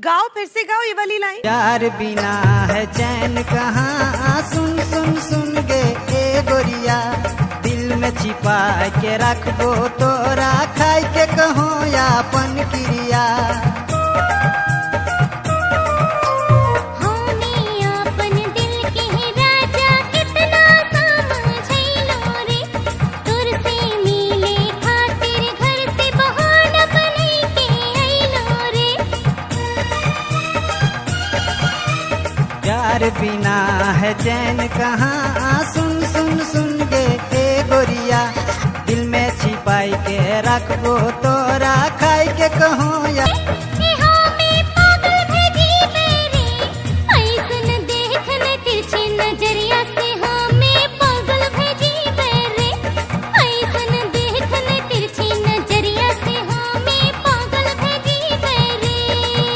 गाओ, फिर से गाओ ये वाली लाइन। प्यार बिना है चैन कहाँ, सुन सुन सुन गे ए गोरिया, दिल में छिपा के रखबो तोरा, खाई के कहो यापन क्रिया। प्यार बिना है चैन कहाँ, सुन सुन सुन गे ए गोरिया, दिल में छिपाई के रखबो तोरा, खाई के कहो या